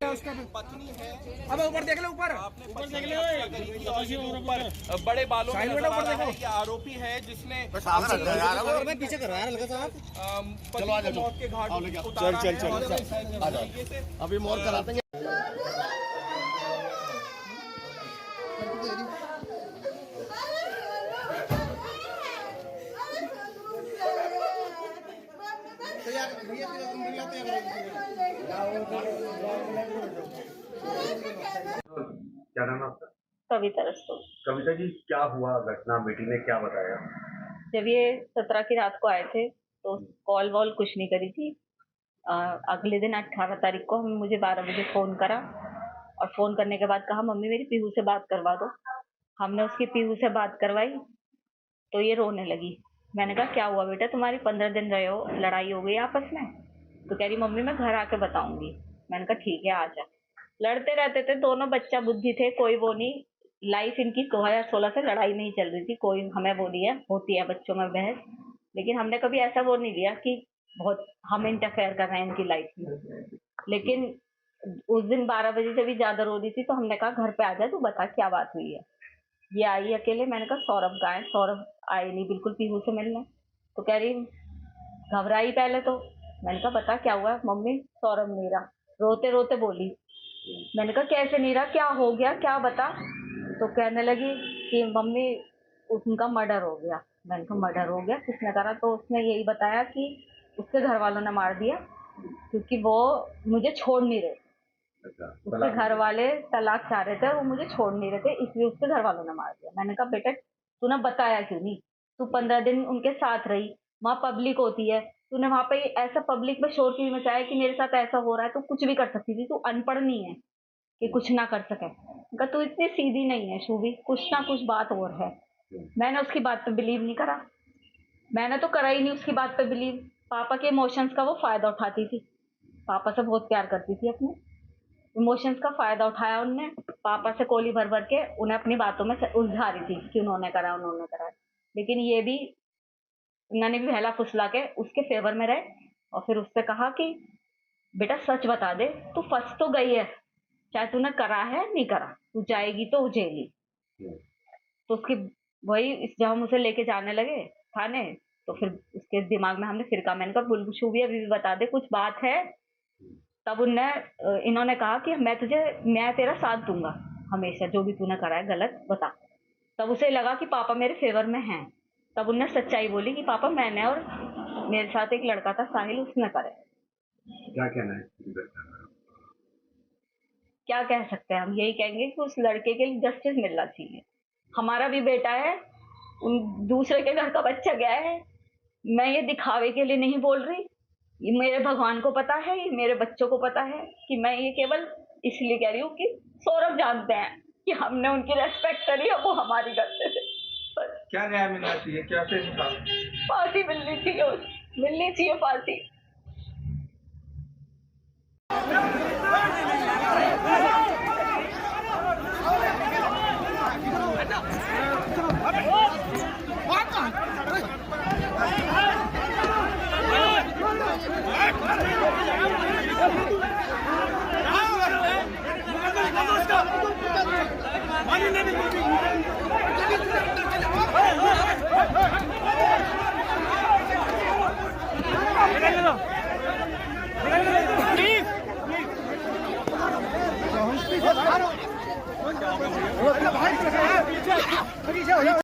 उसका पत्नी है। अब ऊपर देख ले, ऊपर देख ले, बड़े बालों में नजर आ रहा है। ये आरोपी है जिसने पीछे करो यार हल्का सा पति को मौत के घाट उतारा है। अभी मोर कराते हैं। क्या नाम है आपका? कविता रस्तोगी। कविता जी, क्या हुआ घटना? बेटी ने क्या बताया? जब ये 17 की रात को आए थे तो कॉल वॉल कुछ नहीं करी थी। अगले दिन 18 तारीख को मुझे 12 बजे फ़ोन करा और फ़ोन करने के बाद कहा मम्मी मेरी पीहू से बात करवा दो। हमने उसकी पीहू से बात करवाई तो ये रोने लगी। मैंने कहा क्या हुआ बेटा, तुम्हारी 15 दिन रहे हो, लड़ाई हो गई आपस में? तो कह रही मम्मी मैं घर आके बताऊंगी। मैंने कहा ठीक है आ जा। लड़ते रहते थे दोनों, बच्चा बुद्धि थे, कोई वो नहीं। लाइफ इनकी 2016 से लड़ाई नहीं चल रही थी, कोई हमें वो नहीं है, होती है बच्चों में बहस, लेकिन हमने कभी ऐसा वो नहीं लिया कि बहुत हम इंटरफेयर कर रहे हैं इनकी लाइफ में। लेकिन उस दिन 12 बजे जब भी ज्यादा रो रही थी तो हमने कहा घर पे आ जा, तू बता क्या बात हुई है। ये आई अकेले। मैंने कहा सौरभ कहाँ है? सौरभ आए नहीं बिल्कुल पीहू से मिलने। तो कह रही घबराई पहले तो। मैंने कहा बता क्या हुआ? मम्मी सौरभ नहीं रहा, रोते रोते बोली। मैंने कहा कैसे नहीं रहा, क्या हो गया, क्या बता? तो कहने लगी कि मम्मी उनका मर्डर हो गया। मैंने कहा मर्डर हो गया, किसने करा? तो उसने यही बताया कि उसके घर वालों ने मार दिया क्योंकि वो मुझे छोड़ नहीं रहे। उसके घर वाले तलाक चाह रहे थे और वो मुझे छोड़ नहीं रहे थे, इसलिए उसके घर वालों ने मार दिया। मैंने कहा बेटा तूने बताया क्यों नहीं? तू 15 दिन उनके साथ रही, वहाँ पब्लिक होती है, तूने वहाँ पे ऐसा पब्लिक में शोर क्यों मचाया कि मेरे साथ ऐसा हो रहा है? तू कुछ भी कर सकती थी, तू अनपढ़ नहीं है कि कुछ ना कर सके। कहा तू इतनी सीधी नहीं है शूभी, कुछ ना कुछ बात और है। मैंने उसकी बात पे बिलीव नहीं करा, मैंने तो करा ही नहीं उसकी बात पे बिलीव। पापा के इमोशंस का वो फायदा उठाती थी, पापा से बहुत प्यार करती थी, अपने इमोशंस का फायदा उठाया उनने। पापा से कोली भर भर के उन्हें अपनी बातों में उलझा रही थी कि उन्होंने करा उन्होंने करा। लेकिन ये भी उन्होंने भी बहला फुसला के उसके फेवर में रहे और फिर उससे कहा कि बेटा सच बता दे, तू फंस तो गई है, चाहे तूने करा है नहीं करा, तू जाएगी तो जेली। तो उसकी वही जब हम उसे लेके जाने लगे थाने तो फिर उसके दिमाग में हमने फिर कहा, मैंने कहा शूभी अभी भी बता दे कुछ बात है। तब इन्होंने कहा कि मैं तेरा साथ दूंगा हमेशा, जो भी तूने करा है गलत बता। तब उसे लगा कि पापा मेरे फेवर में हैं। तब उनने सच्चाई बोली कि पापा मैंने और मेरे साथ एक लड़का था साहिल, उसने करे। क्या कहना है? क्या कह सकते हैं हम? यही कहेंगे कि उस लड़के के लिए जस्टिस मिलना चाहिए। हमारा भी बेटा है, उन दूसरे के घर का बच्चा गया है। मैं ये दिखावे के लिए नहीं बोल रही, ये मेरे भगवान को पता है, ये मेरे बच्चों को पता है कि मैं ये केवल इसलिए कह रही हूँ कि सौरभ जानते हैं कि हमने उनकी रेस्पेक्ट करी और वो हमारी करते थे। क्या न्याय मिलना चाहिए? क्या फांसी मिलनी चाहिए फांसी। प्लीज